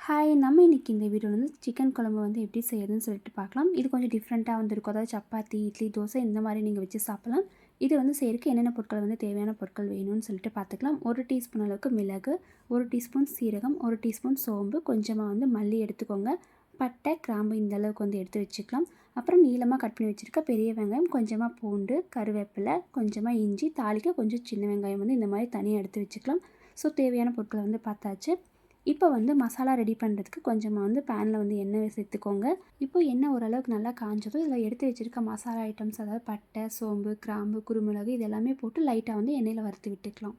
Hi, நம்ம இன்றைக்கி இந்த வீடியோவில் வந்து சிக்கன் குழம்பு வந்து எப்படி செய்யறதுன்னு சொல்லிட்டு பார்க்கலாம். இது கொஞ்சம் டிஃப்ரெண்ட்டாக வந்துருக்கும். அதாவது சப்பாத்தி, இட்லி, தோசை இந்த மாதிரி நீங்கள் வச்சு சாப்பிட்லாம். இது வந்து செய்யறதுக்கு என்னென்ன பொருட்கள் வந்து தேவையான பொருட்கள் வேணும்னு சொல்லிட்டு பார்த்துக்கலாம். 1 டீஸ்பூன் அளவுக்கு மிளகு, 1 டீஸ்பூன் சீரகம், 1 டீஸ்பூன் சோம்பு, கொஞ்சமாக வந்து மல்லி எடுத்துக்கோங்க. பட்டை, கிராம்பு இந்த அளவுக்கு வந்து எடுத்து வச்சுக்கலாம். அப்புறம் நீளமாக கட் பண்ணி வச்சுருக்க பெரிய வெங்காயம், கொஞ்சமாக பூண்டு, கருவேப்பிலை, கொஞ்சமாக இஞ்சி, தாளிக்க கொஞ்சம் சின்ன வெங்காயம் வந்து இந்த மாதிரி தனியாக எடுத்து வச்சுக்கலாம். ஸோ தேவையான பொருட்களை வந்து பார்த்தாச்சு. இப்போ வந்து மசாலா ரெடி பண்ணுறதுக்கு கொஞ்சமாக வந்து பேனில் வந்து எண்ணெய் சேர்த்துக்கோங்க. இப்போ எண்ணெய் ஓரளவுக்கு நல்லா காஞ்சதும் இதில் எடுத்து வச்சுருக்க மசாலா ஐட்டம்ஸ், அதாவது பட்டை, சோம்பு, கிராம்பு, குருமிளகு இது எல்லாமே போட்டு லைட்டாக வந்து எண்ணெயில் வறுத்து விட்டுக்கலாம்.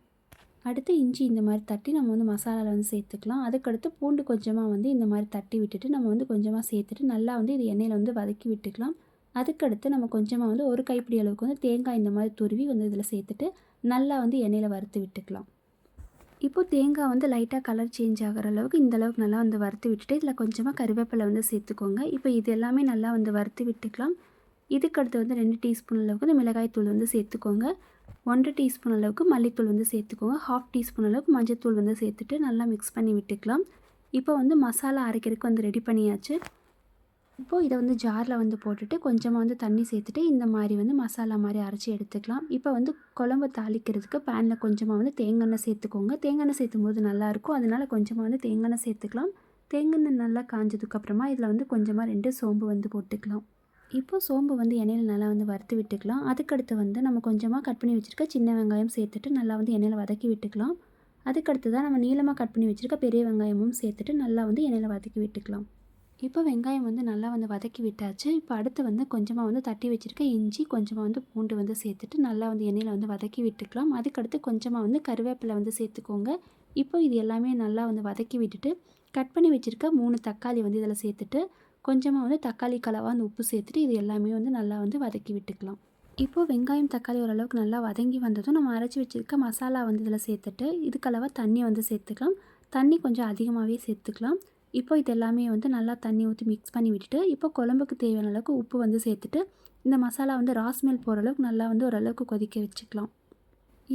அடுத்து இஞ்சி இந்த மாதிரி தட்டி நம்ம வந்து மசாலாவில் வந்து சேர்த்துக்கலாம். அதுக்கடுத்து பூண்டு கொஞ்சமாக வந்து இந்த மாதிரி தட்டி விட்டுட்டு நம்ம வந்து கொஞ்சமாக சேர்த்துட்டு நல்லா வந்து இது எண்ணெயில் வந்து வதக்கி விட்டுக்கலாம். அதுக்கடுத்து நம்ம கொஞ்சமாக வந்து ஒரு கைப்பிடி அளவுக்கு வந்து தேங்காய் இந்த மாதிரி துருவி வந்து இதில் சேர்த்துட்டு நல்லா வந்து எண்ணெயில் வறுத்து விட்டுக்கலாம். இப்போது தேங்காய் வந்து லைட்டாக கலர் சேஞ்ச் ஆகிற அளவுக்கு இந்த அளவுக்கு நல்லா வந்து வறுத்து விட்டுட்டு இதில் கொஞ்சமாக கருவேப்பிலை வந்து சேர்த்துக்கோங்க. இப்போ இது எல்லாமே நல்லா வந்து வறுத்து விட்டுக்கலாம். இதுக்கடுத்து வந்து 2 டீஸ்பூன் அளவுக்கு இந்த மிளகாய் தூள் வந்து சேர்த்துக்கோங்க. 1 டீஸ்பூன் அளவுக்கு மல்லித்தூள் வந்து சேர்த்துக்கோங்க. 1/2 டீஸ்பூன் அளவுக்கு மஞ்சள்தூள் வந்து சேர்த்துட்டு நல்லா மிக்ஸ் பண்ணி விட்டுக்கலாம். இப்போ வந்து மசாலா அரைக்கிறதுக்கு வந்து ரெடி பண்ணியாச்சு. இப்போது இதை வந்து ஜாரில் வந்து போட்டுட்டு கொஞ்சமாக வந்து தண்ணி சேர்த்துட்டு இந்த மாதிரி வந்து மசாலா மாதிரி அரைச்சி எடுத்துக்கலாம். இப்போ வந்து குழம்பு தாளிக்கிறதுக்கு பேனில் கொஞ்சமாக வந்து தேங்காய் சேர்த்துக்கோங்க. தேங்காய் சேர்த்தும் போது நல்லாயிருக்கும், அதனால் கொஞ்சமாக வந்து தேங்காய் சேர்த்துக்கலாம். தேங்காய் நல்லா காஞ்சதுக்கப்புறமா இதில் வந்து கொஞ்சமாக 2 சோம்பு வந்து போட்டுக்கலாம். இப்போது சோம்பு வந்து எண்ணெயில் நல்லா வந்து வறுத்து விட்டுக்கலாம். அதுக்கடுத்து வந்து நம்ம கொஞ்சமாக கட் பண்ணி வச்சுருக்க சின்ன வெங்காயம் சேர்த்துட்டு நல்லா வந்து எண்ணெயில் வதக்கி விட்டுக்கலாம். அதுக்கடுத்து தான் நம்ம நீளமாக கட் பண்ணி வச்சுருக்க பெரிய வெங்காயமும் சேர்த்துட்டு நல்லா வந்து எண்ணெயில் வதக்கி விட்டுக்கலாம். இப்போ வெங்காயம் வந்து நல்லா வந்து வதக்கி விட்டாச்சு. இப்போ அடுத்து வந்து கொஞ்சமாக வந்து தட்டி வச்சுருக்க இஞ்சி, கொஞ்சமாக வந்து பூண்டு வந்து சேர்த்துட்டு நல்லா வந்து எண்ணெயில் வந்து வதக்கி விட்டுக்கலாம். அதுக்கடுத்து கொஞ்சமாக வந்து கருவேப்பிலை வந்து சேர்த்துக்கோங்க. இப்போ இது எல்லாமே நல்லா வந்து வதக்கி விட்டுட்டு கட் பண்ணி வச்சுருக்க 3 தக்காளி வந்து இதில் சேர்த்துட்டு கொஞ்சமாக வந்து தக்காளி கலவாக அந்த உப்பு சேர்த்துட்டு இது எல்லாமே வந்து நல்லா வந்து வதக்கி விட்டுக்கலாம். இப்போது வெங்காயம், தக்காளி ஓரளவுக்கு நல்லா வதங்கி வந்ததும் நம்ம அரைச்சி வச்சுருக்க மசாலா வந்து இதில் சேர்த்துட்டு இதுக்களவாக தண்ணி வந்து சேர்த்துக்கலாம். தண்ணி கொஞ்சம் அதிகமாகவே சேர்த்துக்கலாம். இப்போ இது எல்லாமே வந்து நல்லா தண்ணி ஊற்றி மிக்ஸ் பண்ணி விட்டுட்டு இப்போ குழம்புக்கு தேவையான அளவுக்கு உப்பு வந்து சேர்த்துட்டு இந்த மசாலா வந்து ராஸ்மெல் போகிற அளவுக்கு நல்லா வந்து ஓரளவுக்கு கொதிக்க வச்சுக்கலாம்.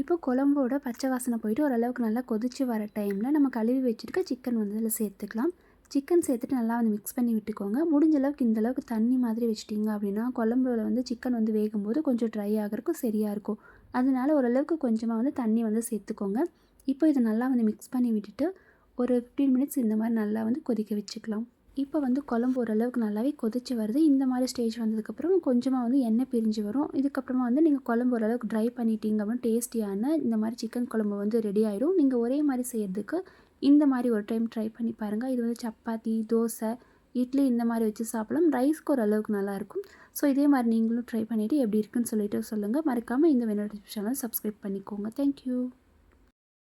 இப்போ குழம்போட பச்சை வாசனை போயிட்டு ஓரளவுக்கு நல்லா கொதித்து வர டைமில் நம்ம கழுவி வச்சுருக்க சிக்கன் வந்து இதில் சேர்த்துக்கலாம். சிக்கன் சேர்த்துட்டு நல்லா வந்து மிக்ஸ் பண்ணி விட்டுக்கோங்க. முடிஞ்ச அளவுக்கு இந்த அளவுக்கு தண்ணி மாதிரி வச்சிட்டிங்க அப்படின்னா குழம்புல வந்து சிக்கன் வந்து வேகும்போது கொஞ்சம் ட்ரை ஆகிறதுக்கும் சரியாக இருக்கும். அதனால ஓரளவுக்கு கொஞ்சமாக வந்து தண்ணி வந்து சேர்த்துக்கோங்க. இப்போ இதை நல்லா வந்து மிக்ஸ் பண்ணி விட்டுட்டு ஒரு 15 மினிட்ஸ் இந்த மாதிரி நல்லா வந்து கொதிக்க வச்சுக்கலாம். இப்போ வந்து குழம்பு ஓரளவுக்கு நல்லாவே கொதிச்சு வருது. இந்த மாதிரி ஸ்டேஜ் வந்ததுக்கப்புறம் கொஞ்சமாக வந்து எண்ணெய் பிரிஞ்சு வரும். இதுக்கப்புறமா வந்து நீங்கள் குழம்பு ஓரளவுக்கு ட்ரை பண்ணிட்டீங்க அப்படின்னா டேஸ்டியான இந்த மாதிரி சிக்கன் குழம்பு வந்து ரெடி ஆயிடும். நீங்கள் ஒரே மாதிரி செய்கிறதுக்கு இந்த மாதிரி ஒரு டைம் ட்ரை பண்ணி பாருங்கள். இது வந்து சப்பாத்தி, தோசை, இட்லி இந்த மாதிரி வச்சு சாப்பிடலாம். ரைஸ்க்கு ஓரளவுக்கு நல்லாயிருக்கும். ஸோ இதே மாதிரி நீங்களும் ட்ரை பண்ணிவிட்டு எப்படி இருக்குன்னு சொல்லிட்டு சொல்லுங்கள். மறக்காமல் இந்த என்னோட சேனல் சப்ஸ்கிரைப் பண்ணிக்கோங்க. தேங்க்யூ.